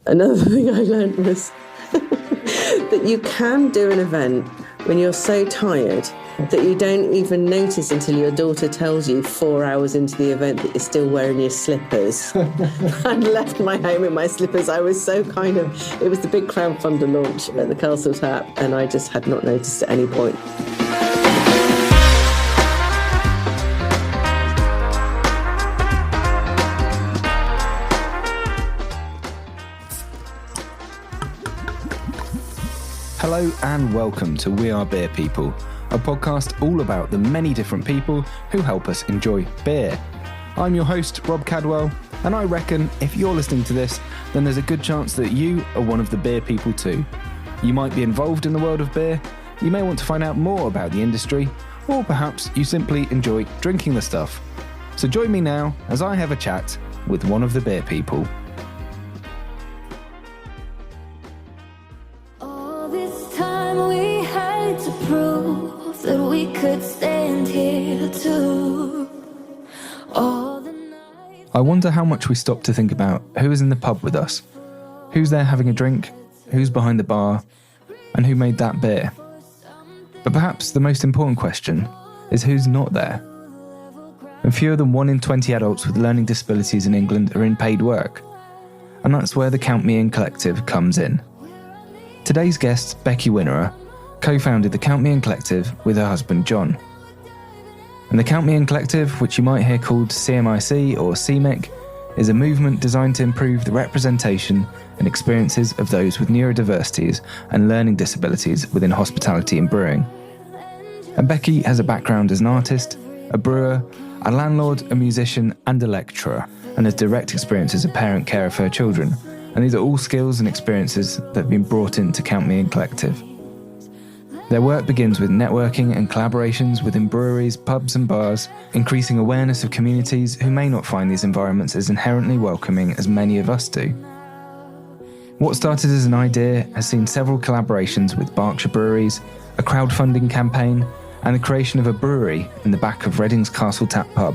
Another thing I learned was that you can do an event when you're so tired that you don't even notice until your daughter tells you 4 hours into the event that you're still wearing your slippers. I'd left my home in my slippers. I was so it was the big crowdfunder launch at the Castle Tap, and I just had not noticed at any point. Hello and welcome to We Are Beer People, a podcast all about the many different people who help us enjoy beer. I'm your host, Rob Cadwell, and I reckon if you're listening to this, then there's a good chance that you are one of the beer people too. You might be involved in the world of beer, you may want to find out more about the industry, or perhaps you simply enjoy drinking the stuff. So join me now as I have a chat with one of the beer people. Prove that we could stand here too. I wonder how much we stop to think about who is in the pub with us, who's there having a drink, who's behind the bar, and who made that beer. But perhaps the most important question is who's not there. And fewer than 1 in 20 adults with learning disabilities in England are in paid work. And that's where the Count Me In Collective comes in. Today's guest, Becky Whinnerah, co-founded the Count Me In Collective with her husband John. And the Count Me In Collective, which you might hear called CMIC or CMIC, is a movement designed to improve the representation and experiences of those with neurodiversities and learning disabilities within hospitality and brewing. And Becky has a background as an artist, a brewer, a landlord, a musician and a lecturer, and has direct experience as a parent care of her children. And these are all skills and experiences that have been brought into Count Me In Collective. Their work begins with networking and collaborations within breweries, pubs and bars, increasing awareness of communities who may not find these environments as inherently welcoming as many of us do. What started as an idea has seen several collaborations with Berkshire breweries, a crowdfunding campaign, and the creation of a brewery in the back of Reading's Castle Tap pub.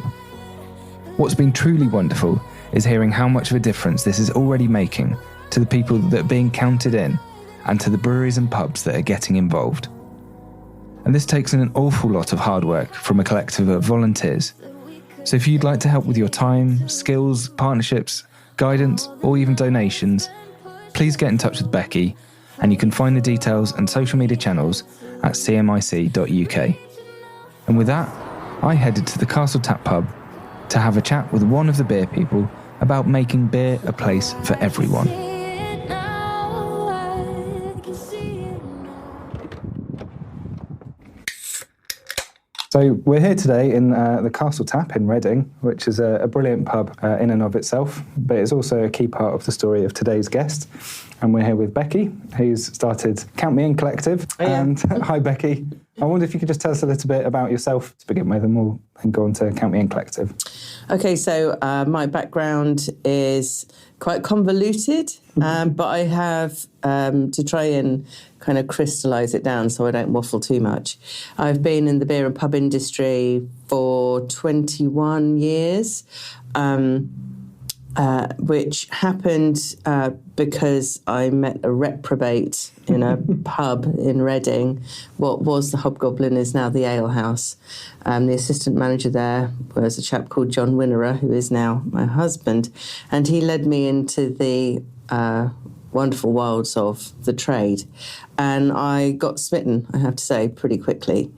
What's been truly wonderful is hearing how much of a difference this is already making to the people that are being counted in and to the breweries and pubs that are getting involved. And this takes in an awful lot of hard work from a collective of volunteers. So if you'd like to help with your time, skills, partnerships, guidance, or even donations, please get in touch with Becky, and you can find the details and social media channels at cmic.uk. And with that, I headed to the Castle Tap pub to have a chat with one of the beer people about making beer a place for everyone. So we're here today in the Castle Tap in Reading, which is a brilliant pub in and of itself, but it's also a key part of the story of today's guest. And we're here with Becky, who's started Count Me In Collective. Oh, yeah. And hi, Becky. I wonder if you could just tell us a little bit about yourself to begin with, and we'll then go on to Count Me In Collective. Okay, so my background is quite convoluted, but I have, to try and kind of crystallise it down so I don't waffle too much, I've been in the beer and pub industry for 21 years, which happened because I met a reprobate in a pub in Reading. What was the Hobgoblin is now the Ale House. The assistant manager there was a chap called John Whinnerah, who is now my husband, and he led me into the wonderful wilds of the trade. And I got smitten, I have to say, pretty quickly.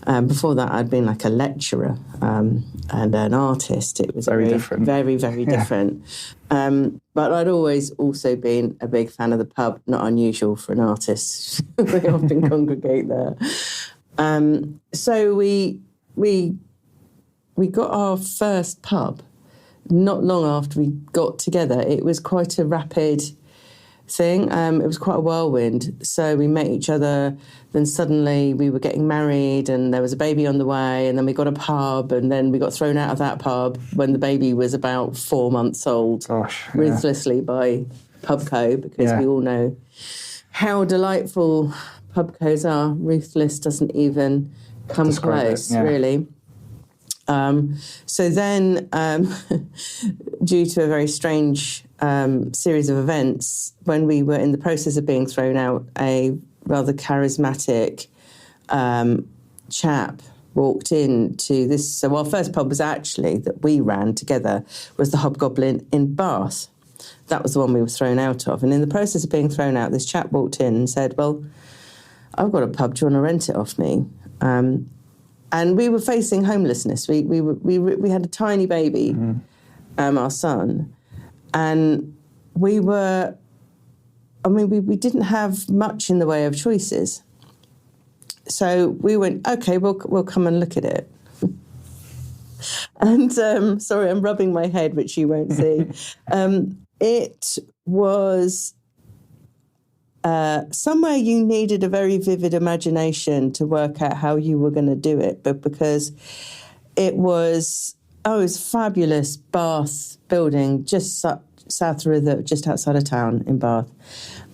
Before that, I'd been like a lecturer and an artist. It was very different. Very, very different. But I'd always also been a big fan of the pub, not unusual for an artist. They often congregate there. So we got our first pub not long after we got together. It was quite a rapid thing. It was quite a whirlwind. So we met each other, then suddenly we were getting married and there was a baby on the way, and then we got a pub, and then we got thrown out of that pub when the baby was about 4 months old. Gosh, yeah. Ruthlessly by Pubco, because we all know how delightful Pubcos are. Ruthless doesn't even come close, really. So then, due to a very strange series of events, when we were in the process of being thrown out, a rather charismatic chap walked into this. So our first pub was actually, that we ran together, was the Hobgoblin in Bath. That was the one we were thrown out of. And in the process of being thrown out, this chap walked in and said, well, I've got a pub, do you want to rent it off me? And we were facing homelessness. We had a tiny baby, our son, and we didn't have much in the way of choices. So we went, okay, we'll come and look at it. And sorry, I'm rubbing my head, which you won't see. It was somewhere you needed a very vivid imagination to work out how you were going to do it, but because it was fabulous Bath building just south of the river, just outside of town in Bath.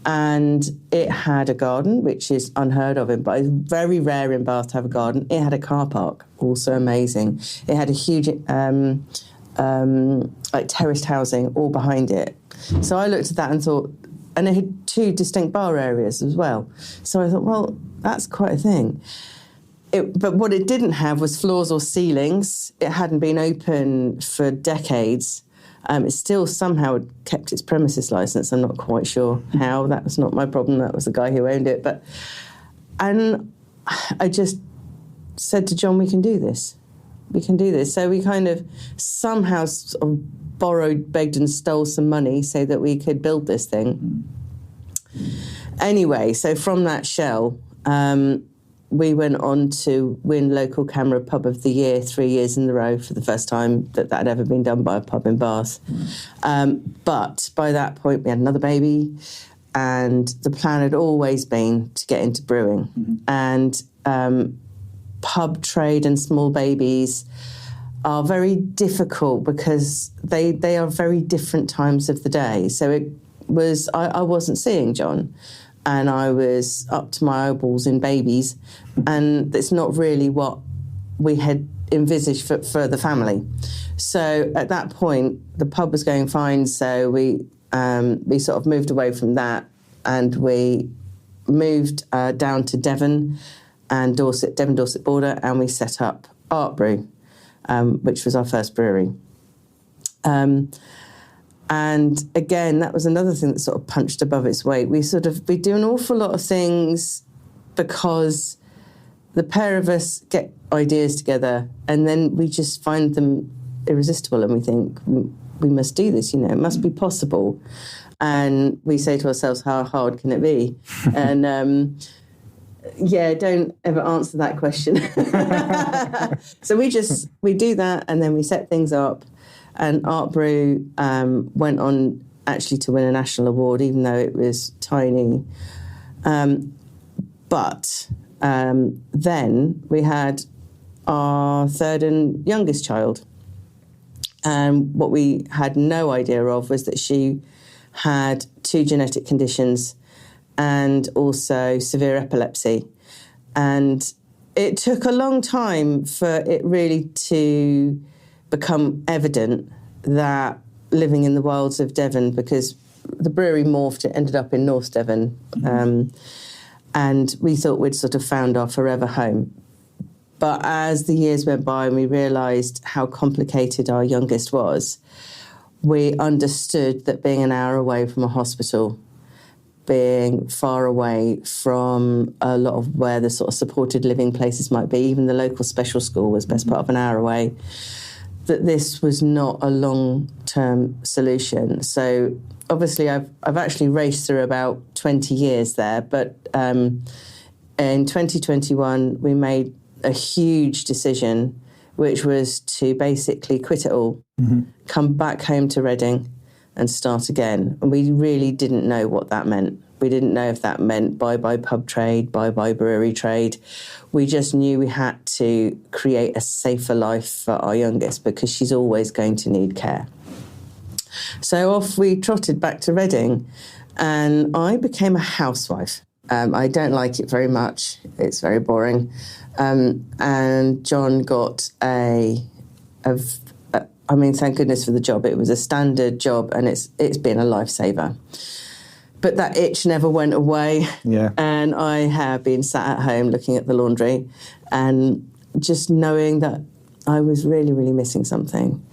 And it had a garden, which is unheard of in Bath. It's very rare in Bath to have a garden. It had a car park, also amazing. It had a huge terraced housing all behind it. So I looked at that and thought, and it had two distinct bar areas as well. So I thought, well, that's quite a thing. But what it didn't have was floors or ceilings. It hadn't been open for decades. It still somehow kept its premises licence. I'm not quite sure how. That was not my problem. That was the guy who owned it. And I just said to John, we can do this. We can do this. So we kind of somehow sort of borrowed, begged and stole some money so that we could build this thing. Anyway, so from that shell, we went on to win Local Camera Pub of the Year 3 years in a row for the first time that had ever been done by a pub in Bath. But by that point, we had another baby, and the plan had always been to get into brewing. And pub trade and small babies are very difficult because they are very different times of the day. So it was, I wasn't seeing John, and I was up to my eyeballs in babies, and it's not really what we had envisaged for the family. So at that point, the pub was going fine, so we sort of moved away from that, and we moved down to Devon and Devon-Dorset border, and we set up Art Brew, which was our first brewery. And again, that was another thing that sort of punched above its weight. We do an awful lot of things because the pair of us get ideas together and then we just find them irresistible and we think, we must do this, it must be possible. And we say to ourselves, how hard can it be? And don't ever answer that question. So we do that and then we set things up. And Art Brew went on actually to win a national award, even though it was tiny. But then we had our third and youngest child. And what we had no idea of was that she had 2 genetic conditions and also severe epilepsy. And it took a long time for it really to become evident that living in the wilds of Devon, because the brewery morphed, it ended up in North Devon, and we thought we'd sort of found our forever home. But as the years went by and we realised how complicated our youngest was, we understood that being an hour away from a hospital, being far away from a lot of where the sort of supported living places might be, even the local special school was best part of an hour away, that this was not a long-term solution. So obviously I've actually raced through about 20 years there, but in 2021 we made a huge decision, which was to basically quit it all, come back home to Reading and start again. And we really didn't know what that meant. We didn't know if that meant bye-bye pub trade, bye-bye brewery trade. We just knew we had to create a safer life for our youngest because she's always going to need care. So off we trotted back to Reading and I became a housewife. I don't like it very much. It's very boring. And John got a I mean, thank goodness for the job. It was a standard job, and it's been a lifesaver. But that itch never went away. Yeah. And I have been sat at home looking at the laundry and just knowing that I was really, really missing something.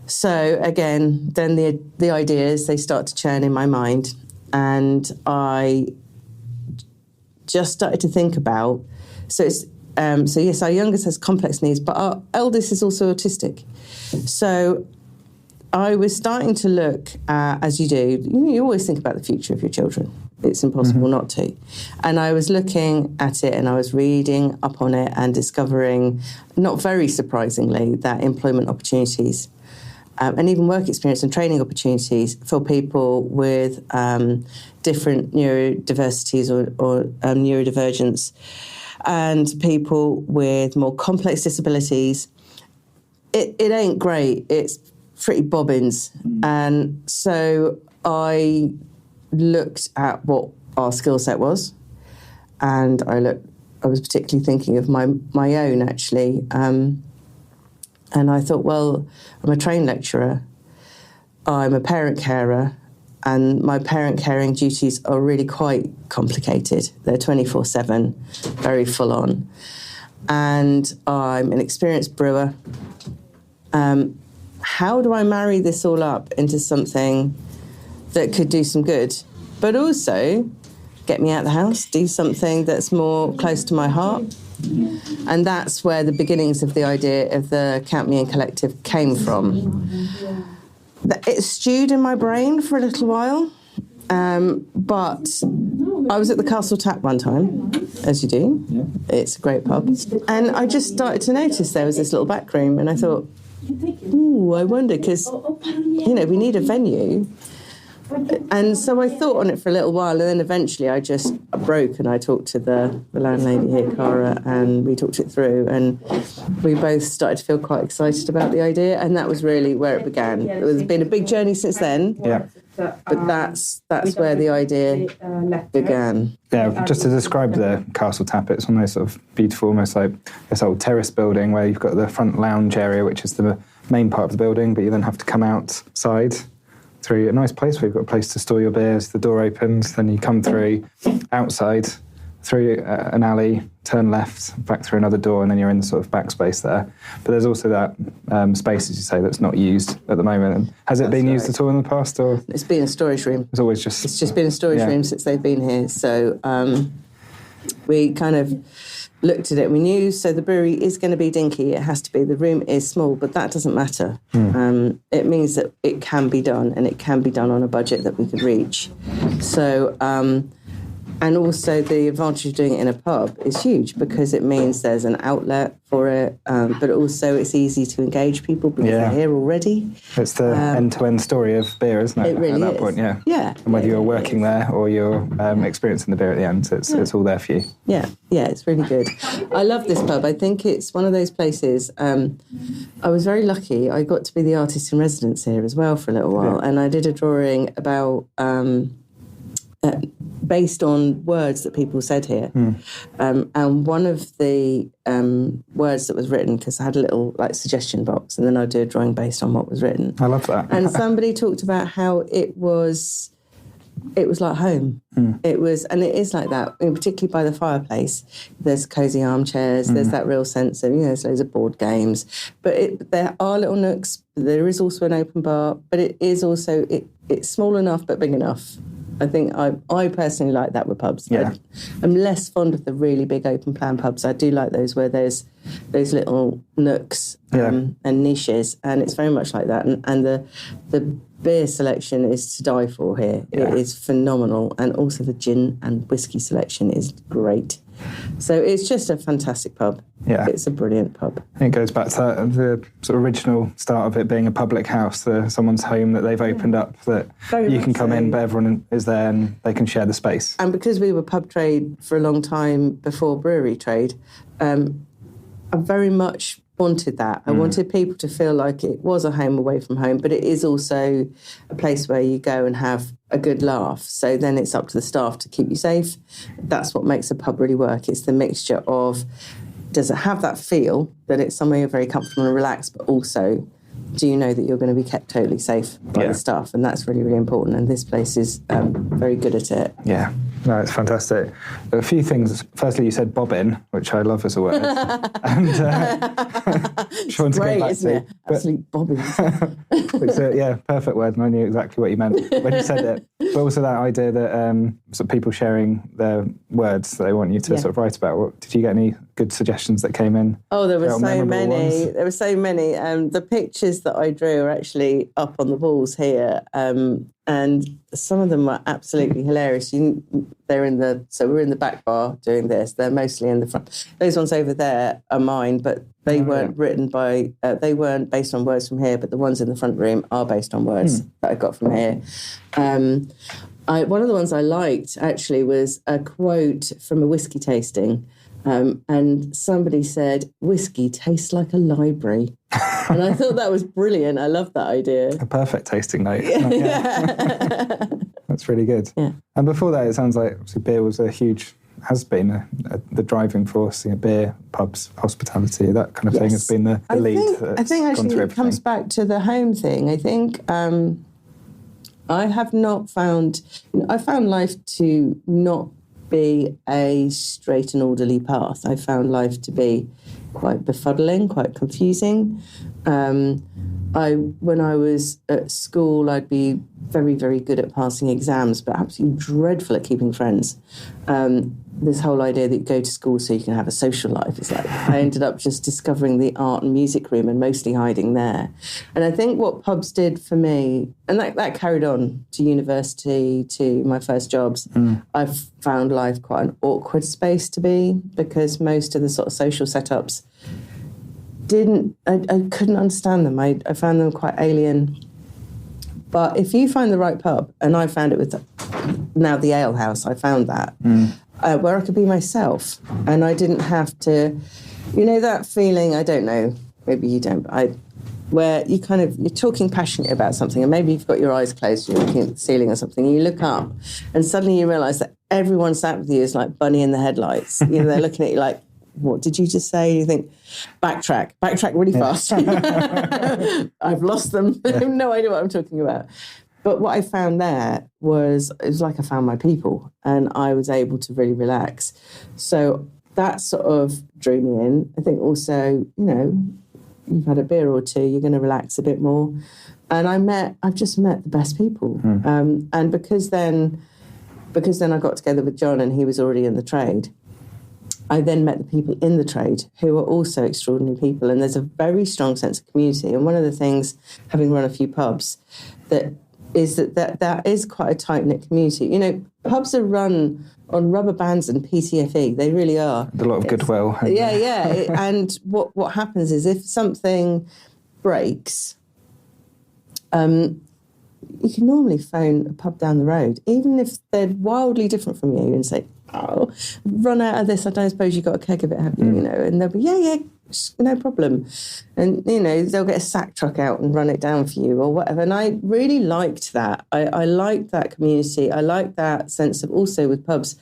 So again, then the ideas, they start to churn in my mind. And I just started to think about, so yes, our youngest has complex needs, but our eldest is also autistic. So I was starting to look at, as you do, you always think about the future of your children. It's impossible not to. And I was looking at it and I was reading up on it and discovering, not very surprisingly, that employment opportunities and even work experience and training opportunities for people with different neurodiversities or neurodivergence and people with more complex disabilities, it ain't great. It's pretty bobbins. And so I looked at what our skill set was, and I was particularly thinking of my own, actually. And I thought, well, I'm a trained lecturer, I'm a parent carer, and my parent caring duties are really quite complicated. They're 24/7, very full on. And I'm an experienced brewer. How do I marry this all up into something that could do some good, but also get me out of the house, do something that's more close to my heart? And that's where the beginnings of the idea of the Count Me In Collective came from. It stewed in my brain for a little while, but I was at the Castle Tap one time, as you do. Yeah. It's a great pub. And I just started to notice there was this little back room, and I thought, ooh, I wonder, because, we need a venue. And so I thought on it for a little while, and then eventually I just broke and I talked to the landlady here, Cara, and we talked it through, and we both started to feel quite excited about the idea, and that was really where it began. It's been a big journey since then, but that's where the idea began. Yeah, just to describe the Castle Tap, it's one of those sort of beautiful, almost like this old terrace building where you've got the front lounge area, which is the main part of the building, but you then have to come outside through a nice place where you've got a place to store your beers. The door opens, then you come through outside, through an alley, turn left, back through another door, and then you're in the sort of back space there. But there's also that space, as you say, that's not used at the moment. And has it been used at all in the past? Or it's been a storage room. It's just been a storage room since they've been here. So we kind of looked at it. We knew, so the brewery is going to be dinky. It has to be. The room is small, but that doesn't matter. It means that it can be done, and it can be done on a budget that we could reach. So, and also the advantage of doing it in a pub is huge, because it means there's an outlet for it, but also it's easy to engage people because they're here already. It's the end-to-end story of beer, isn't it? It really at that is. point, yeah. Yeah. And whether you're working there or you're experiencing the beer at the end, it's all there for you. Yeah, it's really good. I love this pub. I think it's one of those places. I was very lucky. I got to be the artist in residence here as well for a little while, and I did a drawing about based on words that people said here. And one of the words that was written, because I had a little suggestion box, and then I'd do a drawing based on what was written. I love that. And somebody talked about how it was like home. It was, and it is like that, particularly by the fireplace. There's cosy armchairs, there's that real sense of, there's loads of board games. But there are little nooks. There is also an open bar, but it is also, it's small enough but big enough. I think I personally like that with pubs. Yeah. I'm less fond of the really big open plan pubs. I do like those where there's those little nooks and niches, and it's very much like that. And the beer selection is to die for here. Yeah. It is phenomenal, and also the gin and whiskey selection is great. So it's just a fantastic pub. Yeah. It's a brilliant pub. It goes back to the sort of original start of it being a public house, someone's home that they've opened up, that very you can come in, but everyone is there and they can share the space. And because we were pub trade for a long time before brewery trade, I very much wanted that. I wanted people to feel like it was a home away from home, but it is also a place where you go and have a good laugh. So then it's up to the staff to keep you safe. That's what makes a pub really work. It's the mixture of does it have that feel that it's somewhere you're very comfortable and relaxed, but also do you know that you're going to be kept totally safe by the staff? And that's really, really important. And this place is very good at it. Yeah, no, it's fantastic. There are a few things. Firstly, you said bobbin, which I love as a word. And It's great, isn't it? Absolute bobbins. It's a perfect word, and I knew exactly what you meant when you said it. But also that idea that sort of people sharing their words that they want you to sort of write about. Did you get any good suggestions that came in? Oh, there were so many. There were so many. The pictures that I drew are actually up on the walls here, and some of them were absolutely hilarious. We're in the back bar doing this. They're mostly in the front. Those ones over there are mine, but they weren't written by. They weren't based on words from here, but the ones in the front room are based on words that I got from here. One of the ones I liked actually was a quote from a whiskey tasting. And somebody said, "Whiskey tastes like a library." And I thought that was brilliant. I love that idea. A perfect tasting note. That's really good. Yeah. And before that, it sounds like obviously beer has been the driving force. Beer, pubs, hospitality, that kind of thing has been the lead. I think actually it comes back to the home thing. I think I have not found... I found life to not be a straight and orderly path. I found life to be quite befuddling, quite confusing. When I was at school, I'd be very, very good at passing exams, but absolutely dreadful at keeping friends. This whole idea that you go to school so you can have a social life is like, I ended up just discovering the art and music room and mostly hiding there. And I think what pubs did for me, and that carried on to university, to my first jobs, I've found life quite an awkward space to be, because most of the sort of social setups I couldn't understand them. I found them quite alien. But if you find the right pub, and I found it with now the Ale House, I found that, where I could be myself, and I didn't have to, that feeling, I don't know, maybe you don't, but where you're talking passionately about something, and maybe you've got your eyes closed, you're looking at the ceiling or something, and you look up, and suddenly you realise that everyone sat with you is like bunny in the headlights. They're looking at you like, what did you just say? And you think, backtrack really fast. I've lost them. I have no idea what I'm talking about. But what I found there was, it was like I found my people, and I was able to really relax. So that sort of drew me in. I think also, you've had a beer or two, you're going to relax a bit more. And I've just met the best people. And because then I got together with John, and he was already in the trade, I then met the people in the trade who are also extraordinary people, and there's a very strong sense of community. And one of the things, having run a few pubs, that is quite a tight-knit community. Pubs are run on rubber bands and PTFE. They really are. A lot of goodwill. And what happens is, if something breaks, you can normally phone a pub down the road, even if they're wildly different from you, and say, "Oh, run out of this. I don't suppose you've got a keg of it, have you?" And they'll be, yeah, no problem. And, they'll get a sack truck out and run it down for you or whatever. And I really liked that. I liked that community. I liked that sense of, also with pubs,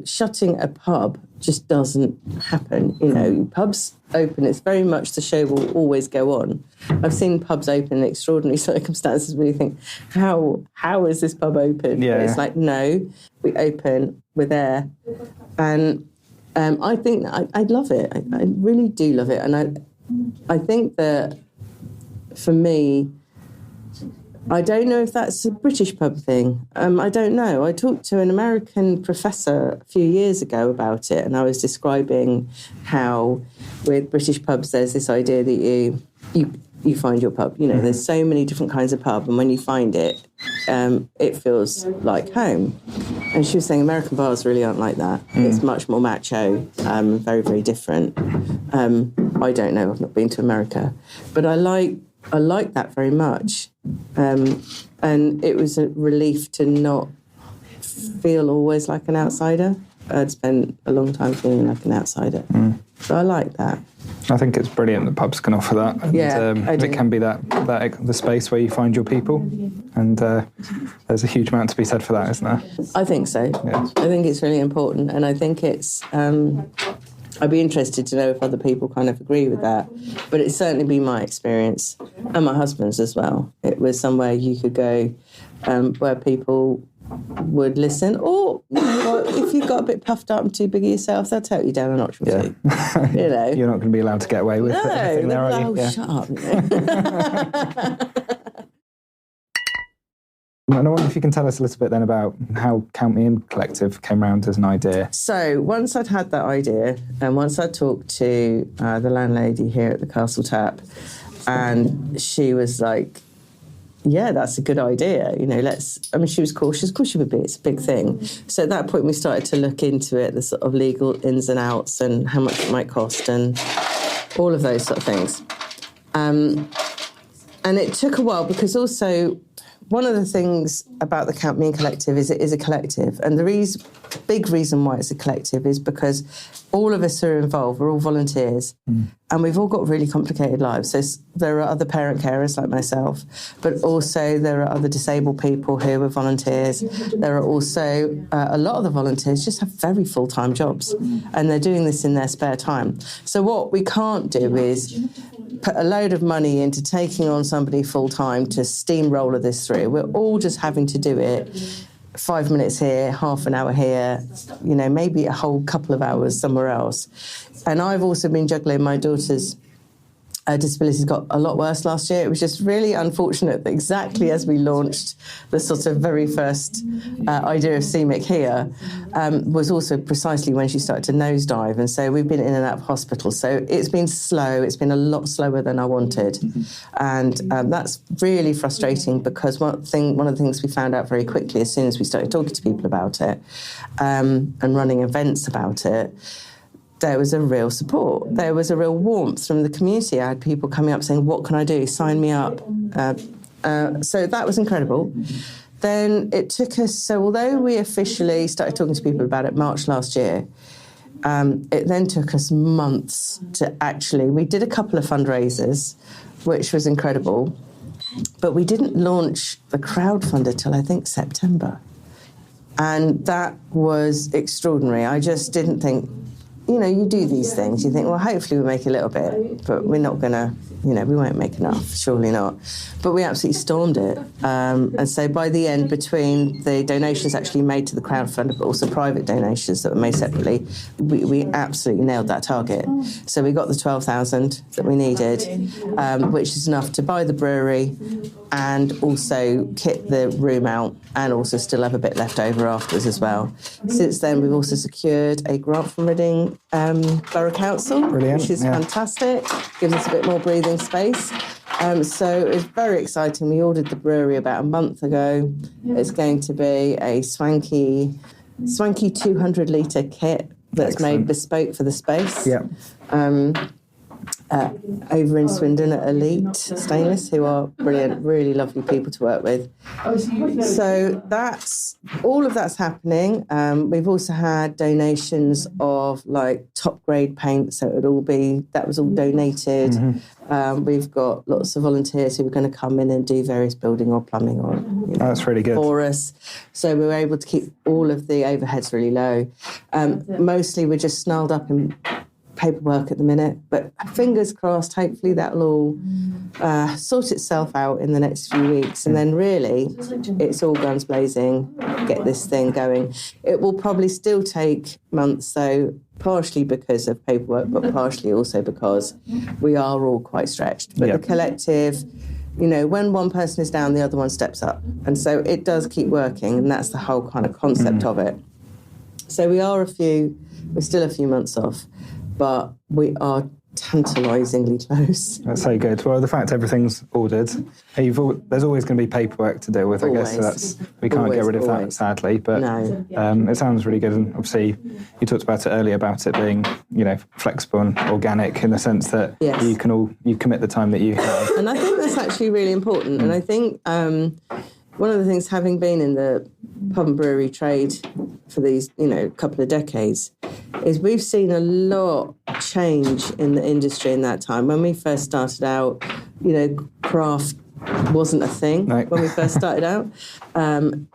shutting a pub just doesn't happen. Pubs open, it's very much the show will always go on. I've seen pubs open in extraordinary circumstances where you think, how is this pub open? Yeah. But it's like, no, we open, we're there. And I think that I love it. I really do love it. And I think that for me, I don't know if that's a British pub thing. I don't know. I talked to an American professor a few years ago about it, and I was describing how with British pubs there's this idea that you find your pub. There's so many different kinds of pub, and when you find it, it feels like home. And she was saying American bars really aren't like that. It's much more macho, very, very different. I don't know. I've not been to America, but I like that very much. And it was a relief to not feel always like an outsider. I'd spent a long time feeling like an outsider. So I like that. I think it's brilliant that pubs can offer that. And, it can be that the space where you find your people. And there's a huge amount to be said for that, isn't there? I think so. Yeah. I think it's really important. And I think it's... I'd be interested to know if other people kind of agree with that. But it's certainly been my experience, and my husband's as well. It was somewhere you could go where people would listen, or if you got a bit puffed up and too big of yourself, they'll take you down a notch or two. You know, you're not going to be allowed to get away with anything there, are you? Shut up. And I wonder if you can tell us a little bit then about how Count Me In Collective came around as an idea. So once I'd had that idea, and once I talked to the landlady here at the Castle Tap, and she was like, yeah, that's a good idea. You know, she was cautious. Of course she would be. It's a big thing. So at that point, we started to look into it, the sort of legal ins and outs and how much it might cost and all of those sort of things. And it took a while because also one of the things about the Count Me In Collective is it is a collective. And the big reason why it's a collective is because all of us who are involved, we're all volunteers, and we've all got really complicated lives. So there are other parent carers like myself, but also there are other disabled people who are volunteers. There are also a lot of the volunteers just have very full-time jobs, and they're doing this in their spare time. So what we can't do is put a load of money into taking on somebody full-time to steamroller this through. We're all just having to do it 5 minutes here, half an hour here, you know, maybe a whole couple of hours somewhere else. And I've also been juggling my daughter's disabilities got a lot worse last year. It was just really unfortunate that exactly as we launched the sort of very first idea of CMIC here was also precisely when she started to nosedive. And so we've been in and out of hospital. So it's been slow. It's been a lot slower than I wanted. And that's really frustrating because one of the things we found out very quickly as soon as we started talking to people about it and running events about it, there was a real support. There was a real warmth from the community. I had people coming up saying, what can I do? Sign me up. So that was incredible. Then it took us, so although we officially started talking to people about it March last year, it then took us months to actually, we did a couple of fundraisers, which was incredible, but we didn't launch the crowdfunder till I think September. And that was extraordinary. I just didn't think, you know, you do these things, you think, well, hopefully we make a little bit, but we're not going to, you know, we won't make enough, surely not. But we absolutely stormed it. And so by the end, between the donations actually made to the crowdfunder, but also private donations that were made separately, we absolutely nailed that target. So we got the 12,000 that we needed, which is enough to buy the brewery and also kit the room out and also still have a bit left over afterwards as well. Since then, we've also secured a grant from Reading Borough Council, which is fantastic, gives us a bit more breathing space. So it's very exciting. We ordered the brewery about a month ago. It's going to be a swanky 200-litre kit that's made bespoke for the space. Yeah. Over in Swindon at Elite Stainless, who are brilliant, really lovely people to work with. So all of that's happening. We've also had donations of like top grade paint, so that was all donated. Mm-hmm. We've got lots of volunteers who are going to come in and do various building or plumbing or that's really good for us. So we were able to keep all of the overheads really low. Mostly we're just snarled up in paperwork at the minute, but fingers crossed, hopefully that'll all sort itself out in the next few weeks, and then really it's all guns blazing, get this thing going. It will probably still take months, though, partially because of paperwork, but partially also because we are all quite stretched. But the collective, you know, when one person is down, the other one steps up, and so it does keep working, and that's the whole kind of concept of it. So we're still a few months off, but we are tantalisingly close. That's so good. Well, the fact everything's ordered, there's always going to be paperwork to deal with, always. I guess. So we can't get rid of that, sadly. But no. It sounds really good. And obviously, you talked about it earlier about it being, you know, flexible and organic in the sense that you commit the time that you have. And I think that's actually really important. And I think one of the things, having been in the pub and brewery trade for these, you know, couple of decades, is we've seen a lot change in the industry in that time. When we first started out, you know, craft wasn't a thing when we first started out.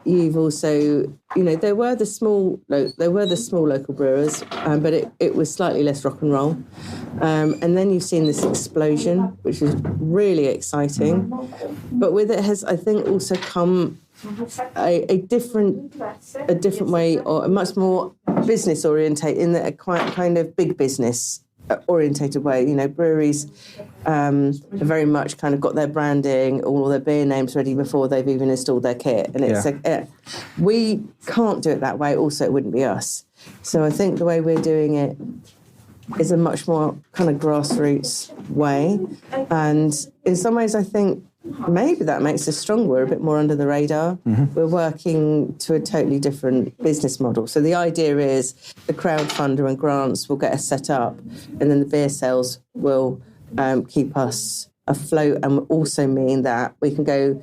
You've also, there were the small local brewers, but it was slightly less rock and roll. And then you've seen this explosion, which is really exciting. But with it has, I think, also come a different way, or a much more business orientated, in a quite kind of big business orientated way. Breweries have very much kind of got their branding, all their beer names ready before they've even installed their kit. And it's we can't do it that way. Also, it wouldn't be us. So I think the way we're doing it is a much more kind of grassroots way. And in some ways, I think maybe that makes us stronger. We're a bit more under the radar. Mm-hmm. We're working to a totally different business model. So the idea is the crowdfunder and grants will get us set up, and then the beer sales will keep us afloat, and will also mean that we can go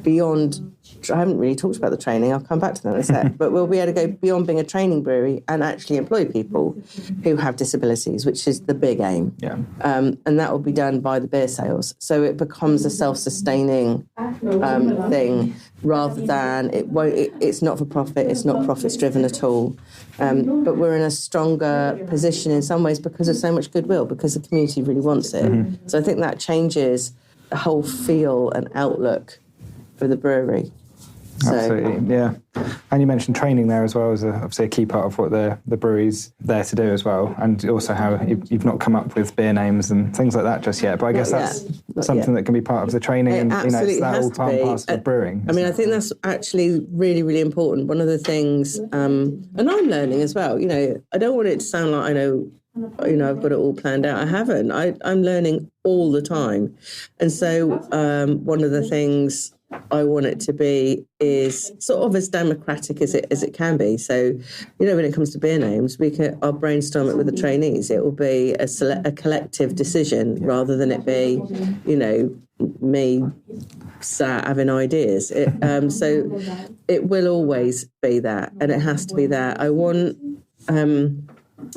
beyond. I haven't really talked about the training. I'll come back to that in a sec. But we'll be able to go beyond being a training brewery and actually employ people who have disabilities, which is the big aim. Yeah. And that will be done by the beer sales. So it becomes a self-sustaining thing, rather than it's not for profit. It's not profits driven at all. But we're in a stronger position in some ways because of so much goodwill, because the community really wants it. Mm-hmm. So I think that changes the whole feel and outlook for the brewery. Absolutely, yeah. And you mentioned training there as well as obviously a key part of what the brewery's there to do as well, and also how you've not come up with beer names and things like that just yet. But I guess that's something that can be part of the training, and it's that all part and parcel of brewing. I mean, I think that's actually really, really important. One of the things, and I'm learning as well. I don't want it to sound like I know. I've got it all planned out. I haven't. I'm learning all the time, and so one of the things I want it to be is sort of as democratic as it can be. So, when it comes to beer names, I'll brainstorm it with the trainees. It will be a collective decision rather than it be, me sat having ideas. So it will always be that, and it has to be that. I want,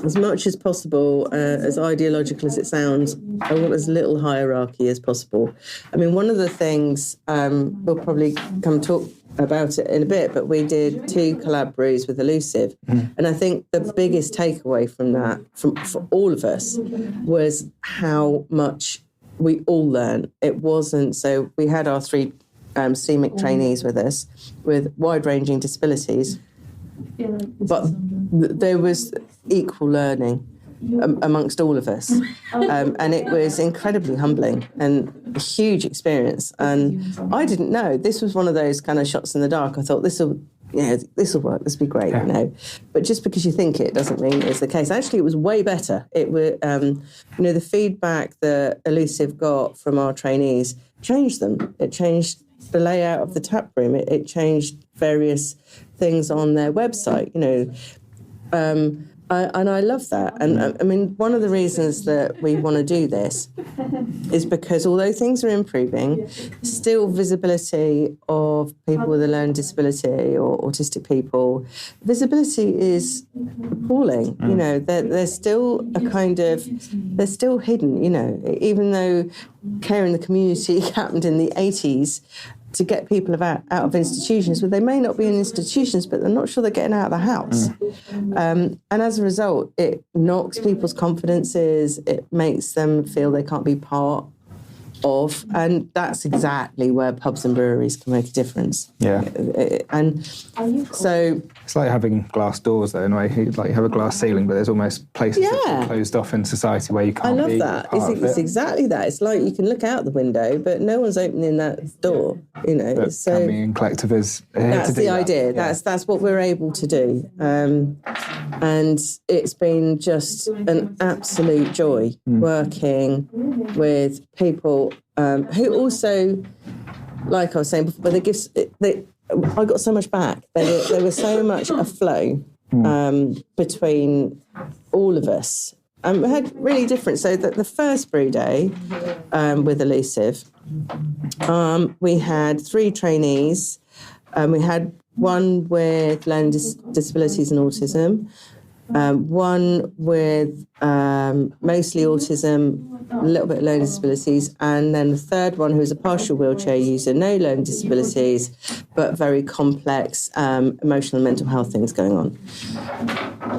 as much as possible, as ideological as it sounds, I want as little hierarchy as possible. I mean, one of the things, we'll probably come talk about it in a bit, but we did 2 collab brews with Elusive. Mm. And I think the biggest takeaway from that, for all of us, was how much we all learned. It wasn't, so we had our 3 CMIC trainees with us with wide-ranging disabilities, but there was equal learning amongst all of us, and it was incredibly humbling and a huge experience. And I didn't know, this was one of those kind of shots in the dark. I thought this will work, this will be great, But just because you think it doesn't mean it's the case. Actually, it was way better. It was, the feedback that Elusive got from our trainees changed them. It changed the layout of the tap room. It changed various things on their website, and I love that. And I mean, one of the reasons that we want to do this is because although things are improving, still visibility of people with a learning disability or autistic people, visibility is appalling. They're still they're still hidden, even though care in the community happened in the 80s, to get people out of institutions, but they may not be in institutions, but they're not sure they're getting out of the house. And as a result, it knocks people's confidences, it makes them feel they can't be part of, and that's exactly where pubs and breweries can make a difference. Yeah. And so it's like having glass doors, though, in a way. Like you have a glass ceiling, but there's almost places that are closed off in society where you can't be. I love that. It's exactly that. It's like you can look out the window, but no one's opening that door. But so Camping Collective is here that's to do the that. idea. Yeah. That's what we're able to do, and it's been just an absolute joy working with people who also, like I was saying before, the gifts. I got so much back. There was so much a flow between all of us. We had really different. So the first brew day with Elusive, we had 3 trainees. We had one with learning disabilities and autism, one with mostly autism, a little bit of learning disabilities, and then the third one who's a partial wheelchair user, no learning disabilities, but very complex emotional and mental health things going on.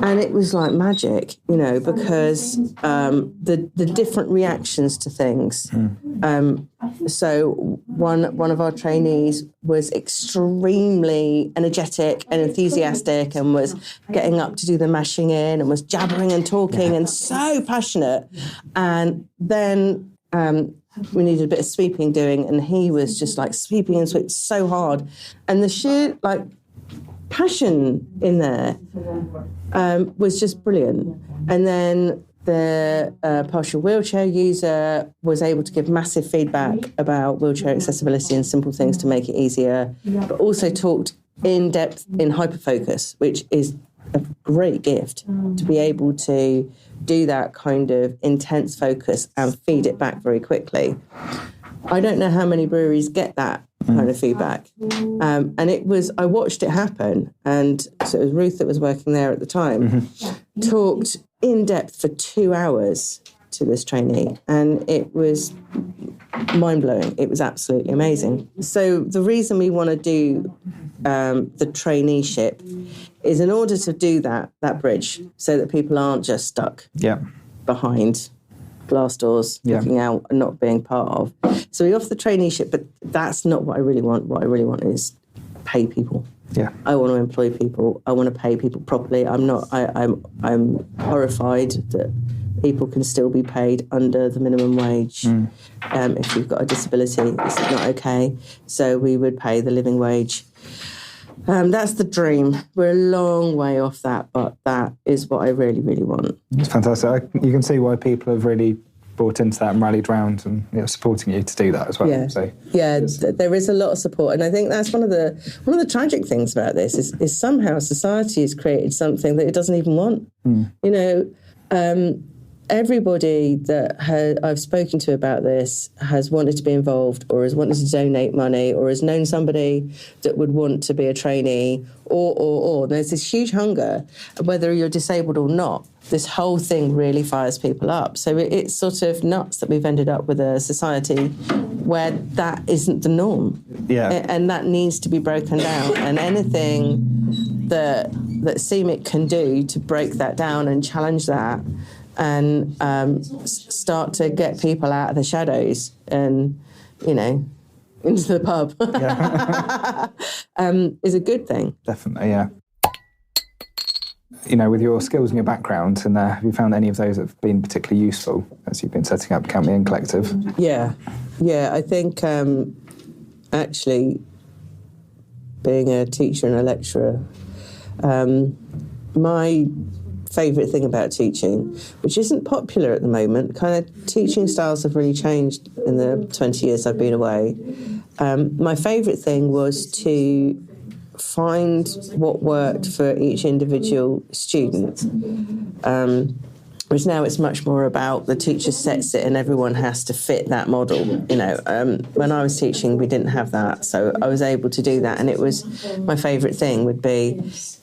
And it was like magic, because the different reactions to things. So one of our trainees was extremely energetic and enthusiastic and was getting up to do the mashing in and was jabbering and talking and so passionate. And then we needed a bit of sweeping doing, and he was just like sweeping and sweeping so hard. And the sheer passion in there was just brilliant. And then the partial wheelchair user was able to give massive feedback about wheelchair accessibility and simple things to make it easier, but also talked in depth in hyperfocus, which is a great gift to be able to do that kind of intense focus and feed it back very quickly. I don't know how many breweries get that kind of feedback. And I watched it happen. And so it was Ruth that was working there at the time, talked in depth for 2 hours to this trainee. And it was mind-blowing. It was absolutely amazing. So the reason we want to do the traineeship is in order to do that bridge so that people aren't just stuck behind glass doors, looking out and not being part of. So we offer the traineeship, but that's not what I really want. What I really want is pay people. Yeah, I want to employ people. I want to pay people properly. I'm horrified that people can still be paid under the minimum wage. If you've got a disability, it's not okay. So we would pay the living wage. That's the dream. We're a long way off that, but that is what I really, really want. It's fantastic. You can see why people have really brought into that and rallied round and supporting you to do that as well. Yeah, so, there is a lot of support, and I think that's one of the tragic things about this is somehow society has created something that it doesn't even want. Everybody that I've spoken to about this has wanted to be involved or has wanted to donate money or has known somebody that would want to be a trainee or. There's this huge hunger, whether you're disabled or not. This whole thing really fires people up. So it's sort of nuts that we've ended up with a society where that isn't the norm. Yeah. And that needs to be broken down. And anything that CMIC can do to break that down and challenge that and start to get people out of the shadows and, into the pub is a good thing. Definitely, yeah. With your skills and your background, and have you found any of those that have been particularly useful as you've been setting up Count Me In Collective? Yeah, I think actually being a teacher and a lecturer, my favourite thing about teaching, which isn't popular at the moment, kind of teaching styles have really changed in the 20 years I've been away. My favourite thing was to find what worked for each individual student. Whereas now it's much more about the teacher sets it and everyone has to fit that model. When I was teaching, we didn't have that, so I was able to do that. And it was my favourite thing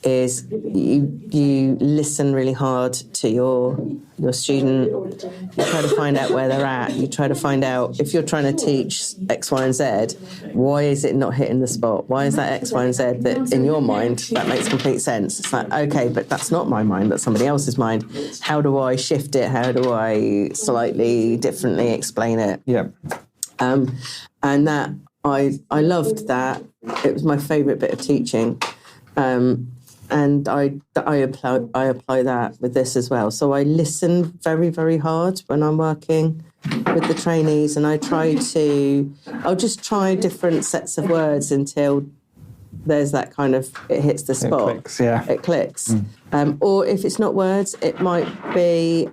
is you listen really hard to your student. You try to find out where they're at. You try to find out if you're trying to teach X, Y, and Z, why is it not hitting the spot? Why is that X, Y, and Z that in your mind that makes complete sense? It's like, okay, but that's not my mind. That's somebody else's mind. How do I shift it? How do I slightly differently explain it? Yeah. And that I loved that. It was my favourite bit of teaching. And I apply that with this as well. So I listen very, very hard when I'm working with the trainees, and I'll just try different sets of words until there's that kind of, it hits the spot. It clicks, yeah. It clicks. Or if it's not words, it might be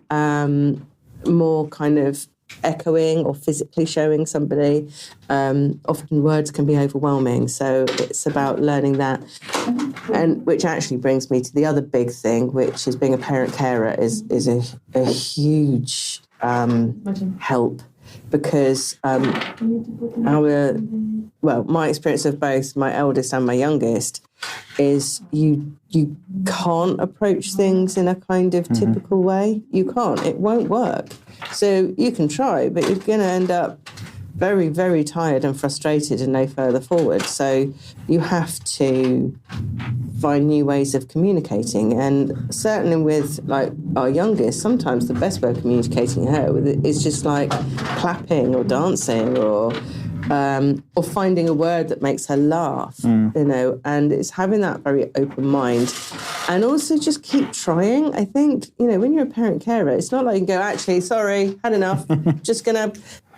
more kind of echoing or physically showing somebody. Often words can be overwhelming, so it's about learning that. And which actually brings me to the other big thing, which is being a parent carer is a huge help, because my experience of both my eldest and my youngest, is you can't approach things in a kind of typical way. You can't. It won't work. So you can try, but you're going to end up very, very tired and frustrated and no further forward. So you have to find new ways of communicating. And certainly with like our youngest, sometimes the best way of communicating her is just like clapping or dancing or finding a word that makes her laugh, and it's having that very open mind. And also just keep trying. I think, when you're a parent carer, it's not like you go, actually, sorry, had enough, I'm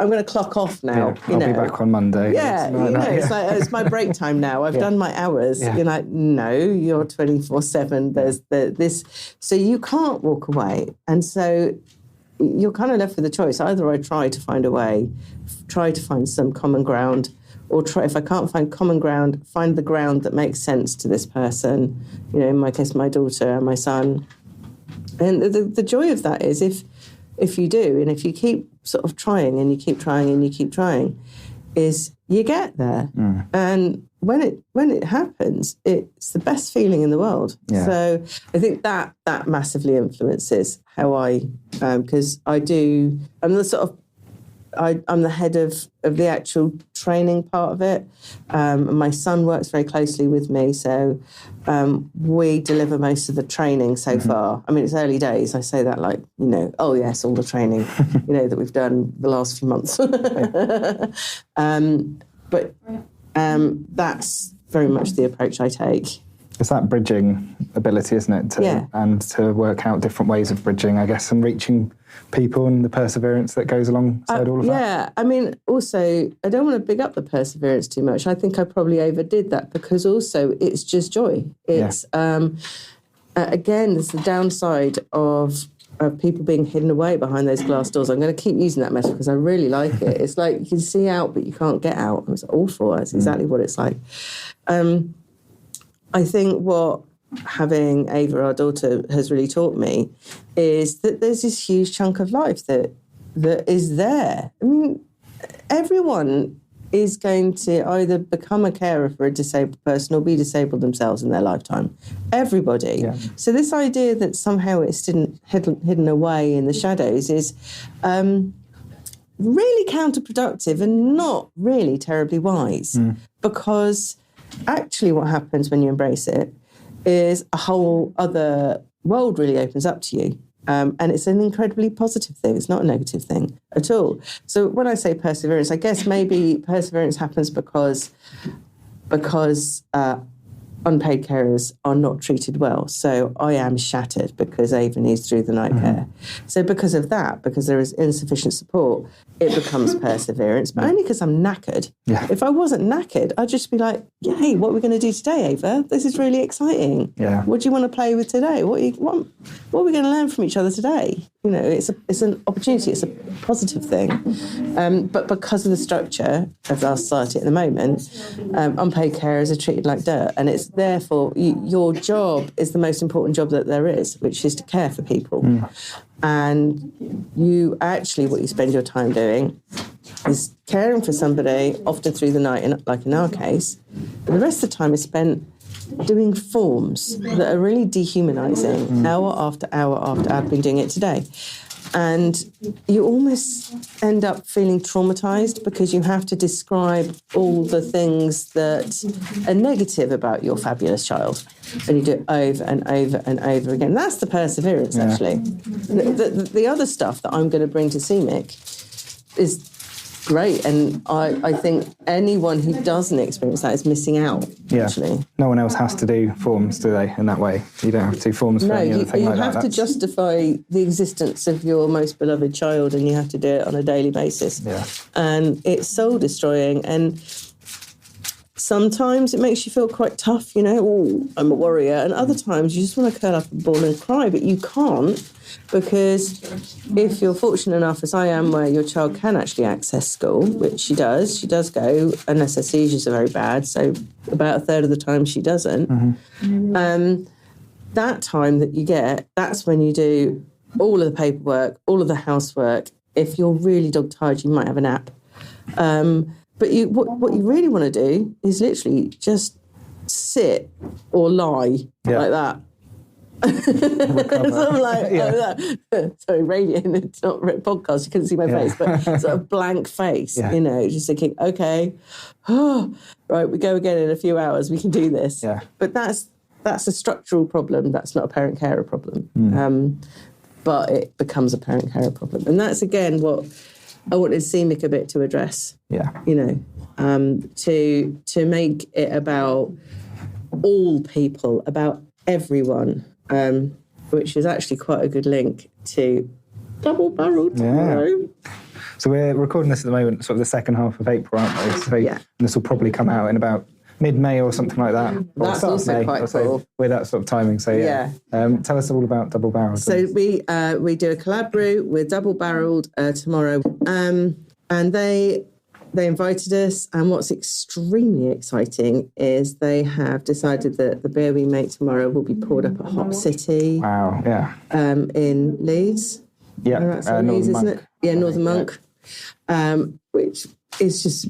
going to clock off now. I'll be back on Monday. Yeah, it's like, it's my break time now. I've done my hours. Yeah. You're like, no, you're 24/7. There's this. So you can't walk away. And so you're kind of left with a choice. Either I try to find a way, try to find some common ground, or try, if I can't find common ground, find the ground that makes sense to this person. In my case, my daughter and my son. And the joy of that is if you do, and if you keep sort of trying and you keep trying and you keep trying, is you get there. And when it happens, it's the best feeling in the world. Yeah. So I think that massively influences how because I'm the head of the actual training part of it. My son works very closely with me, so we deliver most of the training so far. I mean, it's early days. I say that like, oh yes, all the training, that we've done the last few months. But that's very much the approach I take. It's that bridging ability, isn't it? And to work out different ways of bridging, I guess, and reaching people and the perseverance that goes alongside all of that. Yeah, I mean, also, I don't want to big up the perseverance too much. I think I probably overdid that because also it's just joy. It's, again, there's the downside of people being hidden away behind those glass doors. I'm going to keep using that metaphor because I really like it. It's like you can see out, but you can't get out. It's awful. That's exactly what it's like. I think what having Ava, our daughter, has really taught me is that there's this huge chunk of life that is there. I mean, everyone is going to either become a carer for a disabled person or be disabled themselves in their lifetime. Everybody. Yeah. So this idea that somehow it's hidden away in the shadows is really counterproductive and not really terribly wise, because actually what happens when you embrace it is a whole other world really opens up to you. And it's an incredibly positive thing. It's not a negative thing at all. So when I say perseverance, I guess maybe perseverance happens because unpaid carers are not treated well. So I am shattered because Ava needs through the night care. So because of that, because there is insufficient support, it becomes perseverance, but only because I'm knackered. Yeah. If I wasn't knackered, I'd just be like, hey, what are we going to do today, Ava? This is really exciting. Yeah. What do you want to play with today? What are we going to learn from each other today? It's an opportunity. It's a positive thing. But because of the structure of our society at the moment, unpaid carers are treated like dirt. And it's therefore, your job is the most important job that there is, which is to care for people. And you actually, what you spend your time doing is caring for somebody, often through the night, like in our case. But the rest of the time is spent doing forms that are really dehumanising, hour after hour after hour. I've been doing it today. And you almost end up feeling traumatised because you have to describe all the things that are negative about your fabulous child. And you do it over and over and over again. That's the perseverance, actually. The other stuff that I'm going to bring to CMIC is great, and I think anyone who doesn't experience that is missing out, actually. No one else has to do forms, do they, in that way? You don't have to do forms for any other thing like that? No, you have to justify the existence of your most beloved child, and you have to do it on a daily basis. Yeah. And it's soul-destroying, and sometimes it makes you feel quite tough, oh, I'm a warrior, and other times you just want to curl up and bawl and cry, but you can't, because if you're fortunate enough, as I am, where your child can actually access school, which she does go, unless her seizures are very bad, so about a third of the time she doesn't. That time that you get, that's when you do all of the paperwork, all of the housework. If you're really dog-tired, you might have a nap. But what you really want to do is literally just sit or lie like that. So I'm like, sorry, radio, it's not a podcast, you couldn't see my face, but sort of blank face, just thinking, okay, right, we go again in a few hours, we can do this. Yeah. But that's a structural problem, that's not a parent-carer problem. But it becomes a parent-carer problem. And that's, again, what I wanted CMIC a bit to address. Yeah. To make it about all people, about everyone, which is actually quite a good link to double-barreled tomorrow. So we're recording this at the moment, sort of the second half of April, aren't we? So and this will probably come out in about mid-May or something like that. That's also quite cool. With that sort of timing, so tell us all about double-barreled. So we do a collab brew with double-barreled tomorrow, and they invited us, and what's extremely exciting is they have decided that the beer we make tomorrow will be poured up at Hop City. Wow, yeah. In Leeds. Yeah, Northern Monk. Isn't it? Yeah, Northern Monk, which is just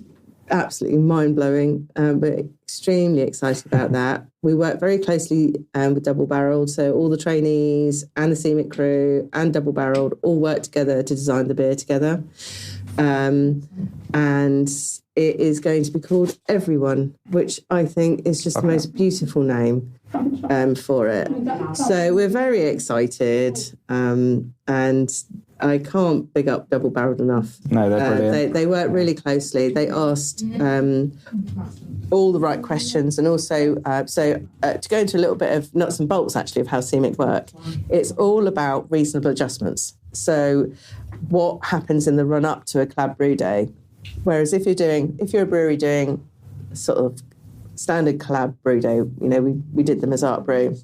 absolutely mind-blowing, but extremely excited about that. We work very closely with Double Barreled, so all the trainees and the CMIC crew and Double Barreled all work together to design the beer together. And it is going to be called Everyone, which I think is just the most beautiful name for it. So we're very excited, and I can't big up Double Barreled enough. No, they're brilliant. They work really closely. They asked all the right questions, and also to go into a little bit of nuts and bolts actually of how CMIC work. It's all about reasonable adjustments. So what happens in the run up to a collab brew day? Whereas if you're a brewery doing sort of standard collab brew day, we did them as art brew.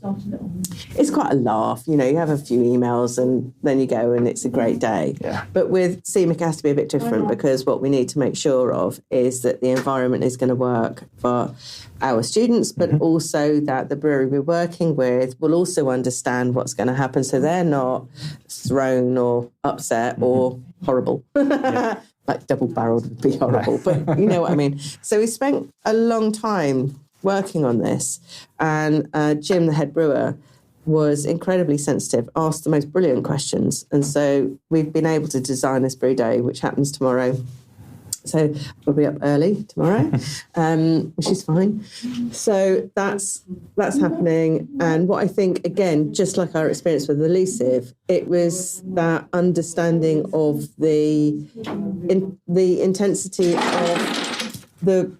It's quite a laugh, you have a few emails and then you go and it's a great day. Yeah. But with CMIC it has to be a bit different, because what we need to make sure of is that the environment is going to work for our students, but also that the brewery we're working with will also understand what's going to happen, so they're not thrown or upset or horrible. Like double-barreled would be horrible, but you know what I mean. So we spent a long time working on this, and Jim, the head brewer, was incredibly sensitive, asked the most brilliant questions, and so we've been able to design this brew day, which happens tomorrow. So we'll be up early tomorrow, which is fine. So that's happening. And what I think, again, just like our experience with Elusive, it was that understanding of the intensity of the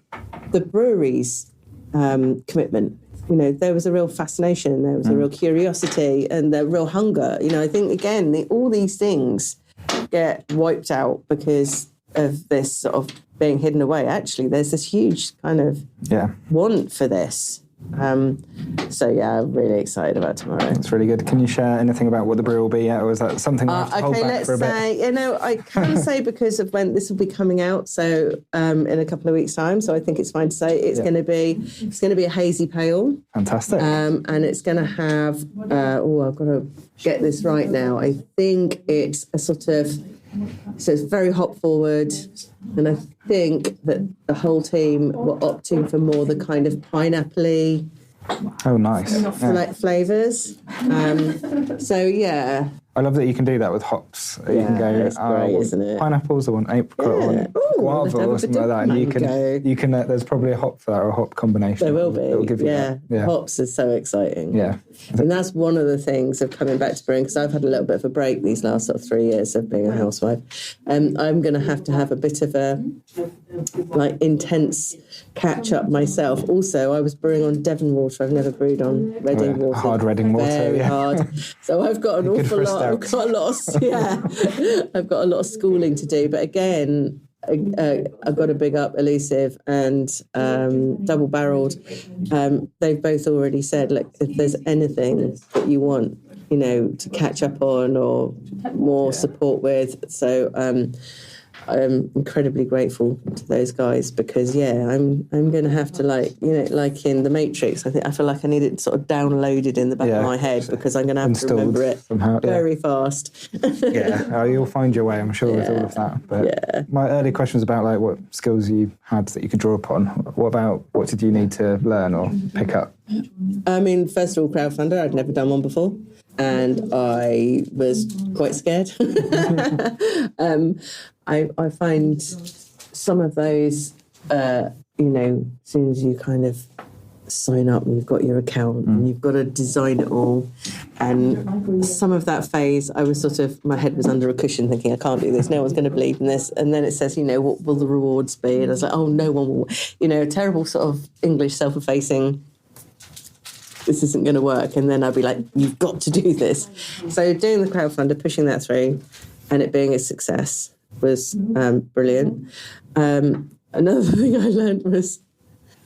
brewery's commitment. There was a real fascination, there was a real curiosity, and the real hunger. I think, again, all these things get wiped out because of this sort of being hidden away. Actually, there's this huge kind of want for this. So I'm really excited about tomorrow. It's really good. Can you share anything about what the brew will be at, or is that something we have to hold back for a bit? I can say because of when this will be coming out, so in a couple of weeks' time. So I think it's fine to say it's going to be a hazy pale. Fantastic. And it's going to have I've got to get this right now. I think it's a sort of, so it's very hop forward, and I think that the whole team were opting for more the kind of pineapple-y flavours. I love that you can do that with hops. You can go, it's great, isn't it? Pineapples, I want apricot, I want guava or something like that. And you can there's probably a hop for that, or a hop combination. There will be. It will give you that. Hops is so exciting. Yeah. And that's one of the things of coming back to brewing, because I've had a little bit of a break these last sort of 3 years of being a housewife. I'm going to have a bit of a intense catch up myself. Also, I was brewing on Devon water. I've never brewed on Reading water. Hard Reading water. Very hard. So I've got an awful lot. I've got a lot of schooling to do. But again, I've got to big up Elusive and Double Barreled. They've both already said, look, if there's anything that you want, to catch up on or more support with. So I'm incredibly grateful to those guys because, I'm going to have to, like in The Matrix, I feel like I need it sort of downloaded in the back of my head because I'm going to have to remember it somehow, very fast. You'll find your way, I'm sure, with all of that. But my early question was about like what skills you had that you could draw upon. What did you need to learn or pick up? I mean, first of all, crowdfunder, I'd never done one before. And I was quite scared. I find some of those, as soon as you kind of sign up and you've got your account and you've got to design it all. And some of that phase, I was my head was under a cushion thinking, I can't do this, no one's going to believe in this. And then it says, what will the rewards be? And I was like, oh, no one will. A terrible sort of English self-effacing, this isn't going to work. And then I'd be like, you've got to do this. So doing the crowdfunder, pushing that through and it being a success was brilliant. Another thing I learned was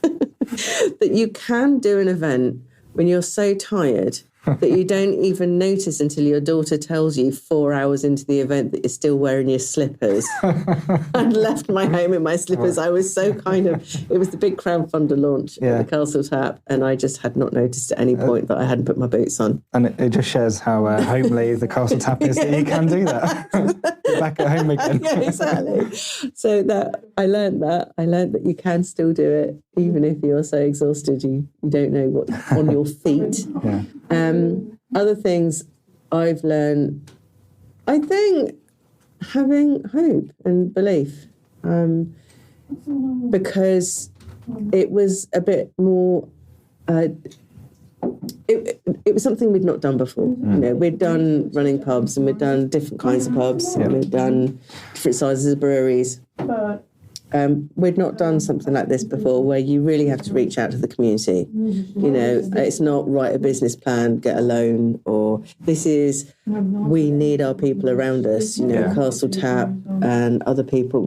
that you can do an event when you're so tired that you don't even notice until your daughter tells you 4 hours into the event that you're still wearing your slippers. I'd left my home in my slippers. I was so it was the big crowdfunder launch at the Castle Tap, and I just had not noticed at any point that I hadn't put my boots on. And it just shows how homely the Castle Tap is that you can do that. You're back at home again. Yeah, exactly. So I learned that you can still do it, even if you're so exhausted you don't know what's on your feet. Yeah. Other things I've learned, I think, having hope and belief, because it was a bit more. It was something we'd not done before. We'd done running pubs and we'd done different kinds of pubs and we'd done different sizes of breweries. We'd not done something like this before where you really have to reach out to the community. It's not write a business plan, get a loan, or this is, we need our people around us, Castle Tap and other people.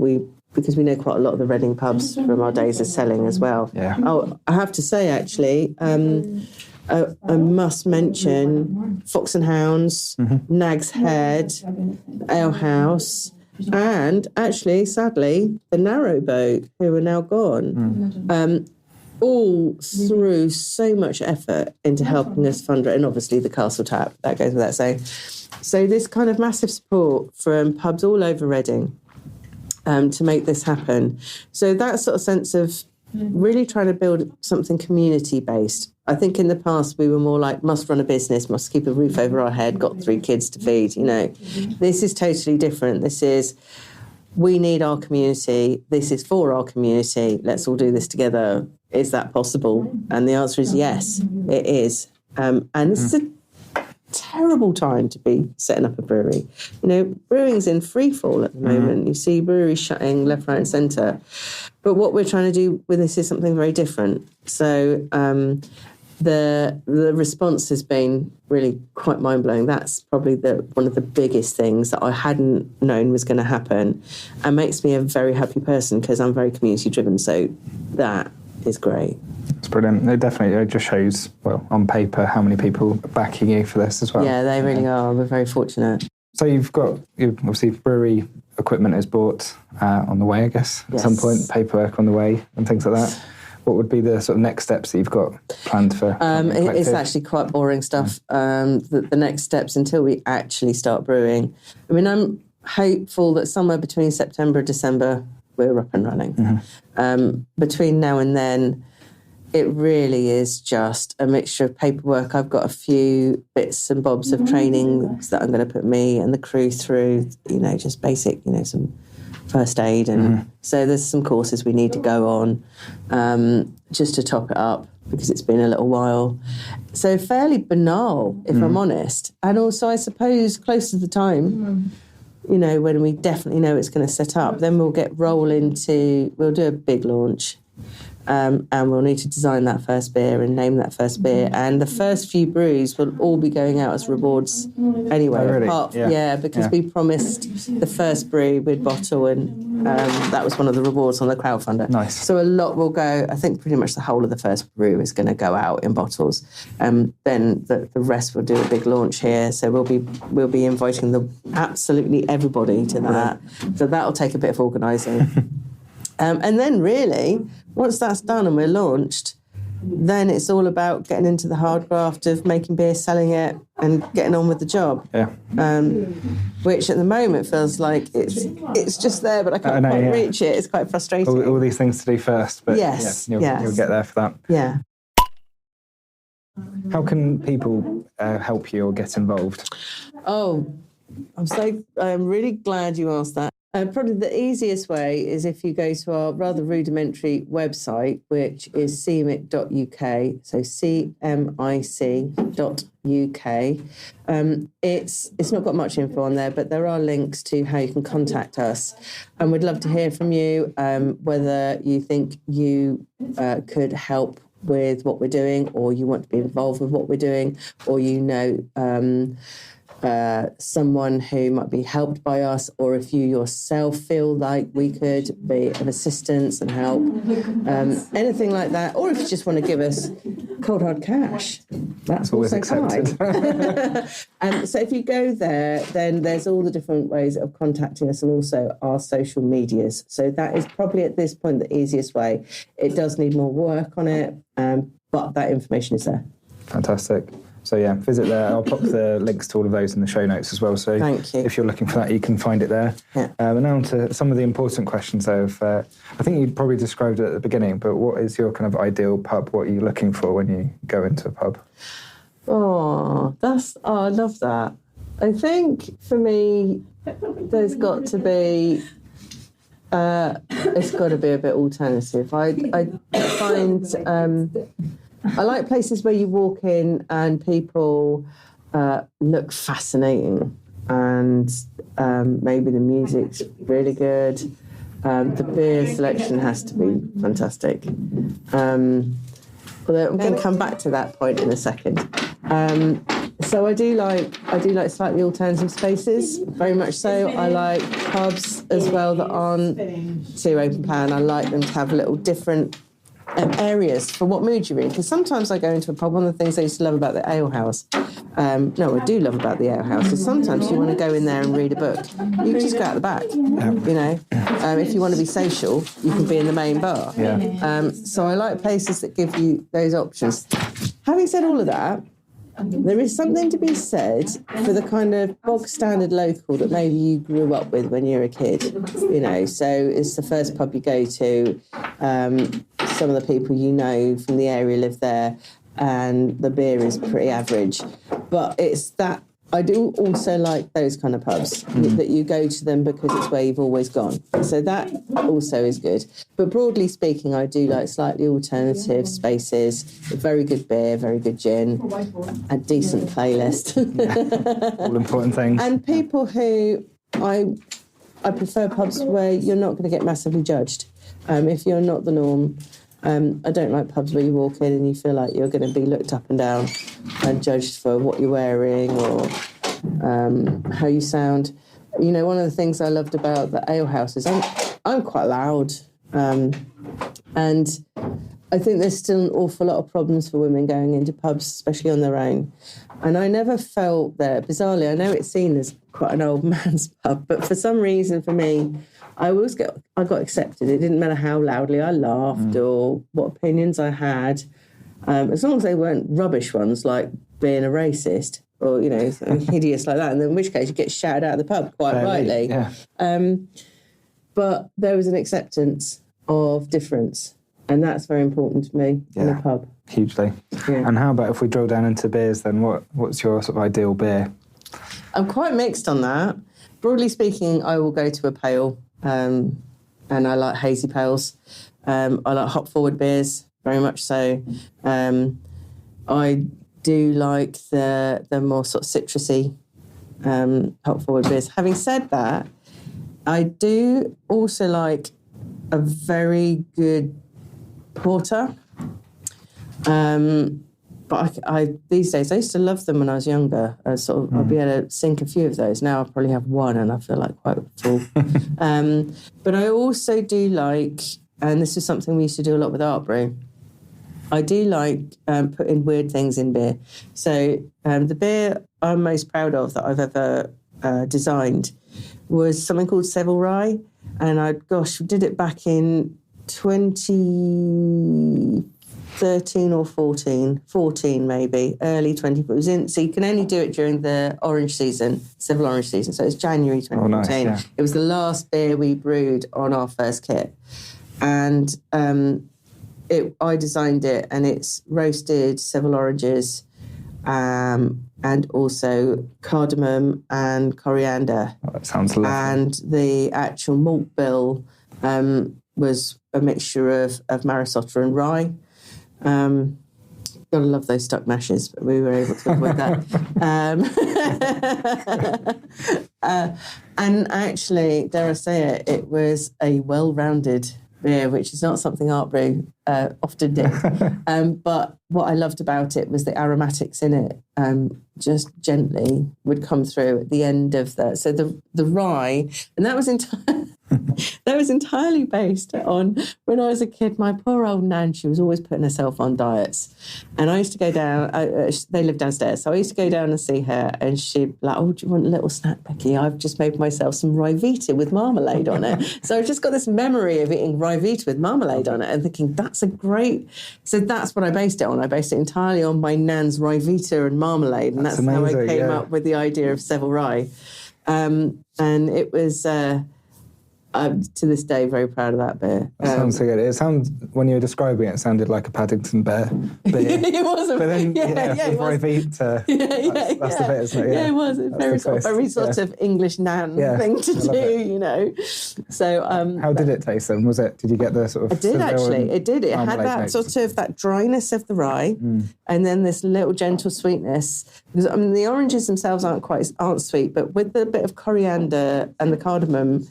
Because we know quite a lot of the Reading pubs from our days of selling as well. Yeah. Oh, I have to say, actually, I must mention Fox and Hounds, Nag's Head, Ale House, and actually, sadly, the Narrowboat, who are now gone, all threw so much effort into helping us fundraise, and obviously the Castle Tap, that goes without saying. So this kind of massive support from pubs all over Reading to make this happen. So that sort of sense of really trying to build something community-based. I think in the past we were more like, must run a business, must keep a roof over our head, got 3 kids to feed, This is totally different. This is, we need our community. This is for our community. Let's all do this together. Is that possible? And the answer is yes, it is. And this is a terrible time to be setting up a brewery. Brewing's in free fall at the moment. You see breweries shutting left, right and centre. But what we're trying to do with this is something very different. So the response has been really quite mind-blowing. That's probably one of the biggest things that I hadn't known was going to happen, and makes me a very happy person because I'm very community-driven. So that is great. It's brilliant. It just shows, well, on paper, how many people are backing you for this as well. Yeah, they really are. We're very fortunate. So you've obviously brewery equipment is bought on the way, I guess, at some point, paperwork on the way and things like that. What would be the sort of next steps that you've got planned for? It's actually quite boring stuff. The next steps until we actually start brewing. I mean, I'm hopeful that somewhere between September and December, we're up and running. Between now and then, it really is just a mixture of paperwork. I've got a few bits and bobs of training that I'm going to put me and the crew through, just basic, some first aid. And so there's some courses we need to go on just to top it up because it's been a little while. So fairly banal, if I'm honest. And also, I suppose, close to the time, when we definitely know it's going to set up, then we'll do a big launch. And we'll need to design that first beer and name that first beer. And the first few brews will all be going out as rewards anyway. Oh, really? Because we promised the first brew we'd bottle, and that was one of the rewards on the crowdfunder. Nice. So a lot will go, I think pretty much the whole of the first brew is going to go out in bottles. Then the rest will do a big launch here. So we'll be inviting absolutely everybody to that. So that'll take a bit of organising. And then really, once that's done and we're launched, then it's all about getting into the hard graft of making beer, selling it, and getting on with the job. Yeah. Which at the moment feels like it's just there, but I can't quite reach it. It's quite frustrating. All these things to do first, but you'll get there for that. Yeah. How can people help you or get involved? Oh, I'm really glad you asked that. Probably the easiest way is if you go to our rather rudimentary website, which is cmic.uk, so cmic.uk. It's not got much info on there, but there are links to how you can contact us. And we'd love to hear from you, whether you think you could help with what we're doing, or you want to be involved with what we're doing, or someone who might be helped by us, or if you yourself feel like we could be of assistance and help, anything like that, or if you just want to give us cold hard cash, that's always also accepted. Fine. So if you go there, then there's all the different ways of contacting us, and also our social medias. So that is probably at this point the easiest way. It does need more work on it, but that information is there. Fantastic. So yeah, visit there. I'll pop the links to all of those in the show notes as well. So thank you. If you're looking for that, you can find it there. Yeah. And now on to some of the important questions though. I think you probably described it at the beginning, but what is your kind of ideal pub? What are you looking for when you go into a pub? I love that. I think for me, there's got to be, it's got to be a bit alternative. I find, I like places where you walk in and people look fascinating, and maybe the music's really good. The beer selection has to be fantastic. Although I'm going to come back to that point in a second. So I do like slightly alternative spaces, very much so. I like pubs as well that aren't too open plan. I like them to have little different areas for what mood you're in, because sometimes I go into a pub. One of the things I used to love about the ale house, I do love about the ale house, is sometimes you want to go in there and read a book. You can just go out the back, if you want to be social, you can be in the main bar. So I like places that give you those options. Having said all of that, there is something to be said for the kind of bog standard local that maybe you grew up with when you were a kid, so it's the first pub you go to, some of the people you know from the area live there, and the beer is pretty average. But it's that, I do also like those kind of pubs, that you go to them because it's where you've always gone. So that also is good. But broadly speaking, I do like slightly alternative spaces, very good beer, very good gin, a decent playlist. All important things. And people who, I prefer pubs where you're not going to get massively judged. If you're not the norm, I don't like pubs where you walk in and you feel like you're going to be looked up and down and judged for what you're wearing or how you sound. One of the things I loved about the ale house is I'm quite loud, and I think there's still an awful lot of problems for women going into pubs, especially on their own. And I never felt that, bizarrely, I know it's seen as quite an old man's pub, but for some reason for me, I got accepted. It didn't matter how loudly I laughed or what opinions I had, as long as they weren't rubbish ones like being a racist or hideous like that. And in which case you get shouted out of the pub quite rightly. Yeah. But there was an acceptance of difference, and that's very important to me in a pub. Hugely. Yeah. And how about if we drill down into beers then? What's your sort of ideal beer? I'm quite mixed on that. Broadly speaking, I will go to a pale. And I like hazy pales. I like hop-forward beers, very much so. I do like the more sort of citrusy hop-forward beers. Having said that, I do also like a very good porter. But I these days, I used to love them when I was younger. I'd be able to sink a few of those. Now I probably have one and I feel like quite full. But I also do like, and this is something we used to do a lot with Art Brew, I do like putting weird things in beer. So the beer I'm most proud of that I've ever designed was something called Seville Rye. And I did it back in 2013 or 14 maybe, early 2014. So you can only do it during the orange season, Seville orange season. So it's January 2014. Oh, nice, yeah. It was the last beer we brewed on our first kit. And I designed it, and it's roasted Seville oranges and also cardamom and coriander. Oh, that sounds lovely. And the actual malt bill was a mixture of Marisota and rye. Gotta love those stuck mashes, but we were able to avoid that. And actually, dare I say it, it was a well-rounded beer, which is not something Art Brew often did. But what I loved about it was the aromatics in it just gently would come through at the end of the rye, and that was entirely based on when I was a kid. My poor old nan, she was always putting herself on diets, and I used to go down. They lived downstairs, so I used to go down and see her, and she'd be like, "Oh, do you want a little snack, Becky? I've just made myself some rye vita with marmalade on it." So I've just got this memory of eating rye vita with marmalade on it, and thinking that's a great. So that's what I based it on. I based it entirely on my nan's rye vita and marmalade, and that's amazing, how I came up with the idea of Seville Rye. And it was. I'm to this day very proud of that beer. That sounds so good. It sounds, when you were describing it, it sounded like a Paddington bear beer. It was. But then, with rye vita, that's the bit, isn't it? Yeah, it was. It's very sort of English nan thing to do, you know. So, how did it taste then? Did you get the sort of... I did actually. It did. It had that sort of that dryness of the rye, and then this little gentle sweetness. Because the oranges themselves aren't sweet, but with the bit of coriander and the cardamom,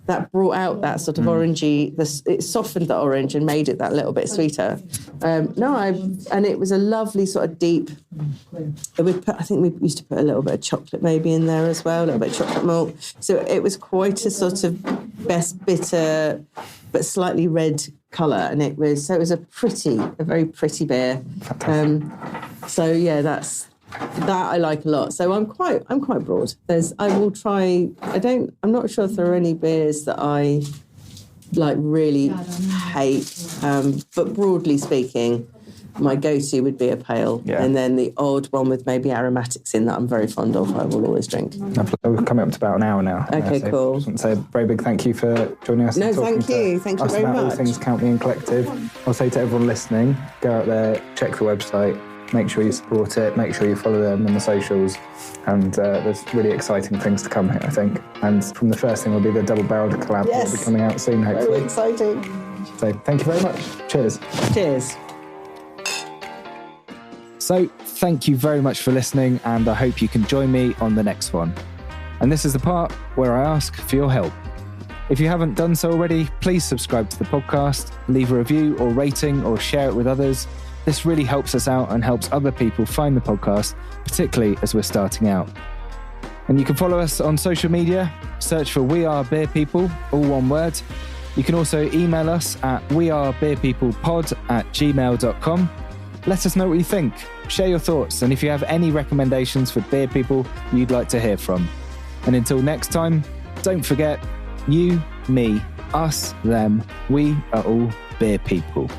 that brought out that sort of orangey. It softened the orange and made it that little bit sweeter. And it was a lovely sort of deep. I think we used to put a little bit of chocolate maybe in there as well, a little bit of chocolate malt. So it was quite a sort of best bitter, but slightly red colour, and it was a very pretty beer. So yeah, that I like a lot. So I'm quite broad. I will try. I'm not sure if there are any beers that I like really hate. But broadly speaking, my go-to would be a pale, and then the odd one with maybe aromatics in that I'm very fond of. I will always drink. We're coming up to about an hour now. Okay, cool. I just want to say a very big thank you for joining us. No, thank you. Thank you very much. All things Count Me In Collective. I'll say to everyone listening, go out there, check the website. Make sure you support it, make sure you follow them on the socials, and there's really exciting things to come here, I think. And from the first thing will be the double-barreled collab that will be coming out soon, hopefully. Very exciting. So thank you very much. Cheers. Cheers. So thank you very much for listening, and I hope you can join me on the next one. And this is the part where I ask for your help. If you haven't done so already, please subscribe to the podcast, leave a review or rating, or share it with others. This really helps us out and helps other people find the podcast, particularly as we're starting out. And you can follow us on social media. Search for We Are Beer People, all one word. You can also email us at wearebeerpeoplepod@gmail.com. Let us know what you think. Share your thoughts, and if you have any recommendations for beer people you'd like to hear from. And until next time, don't forget, you, me, us, them, we are all beer people.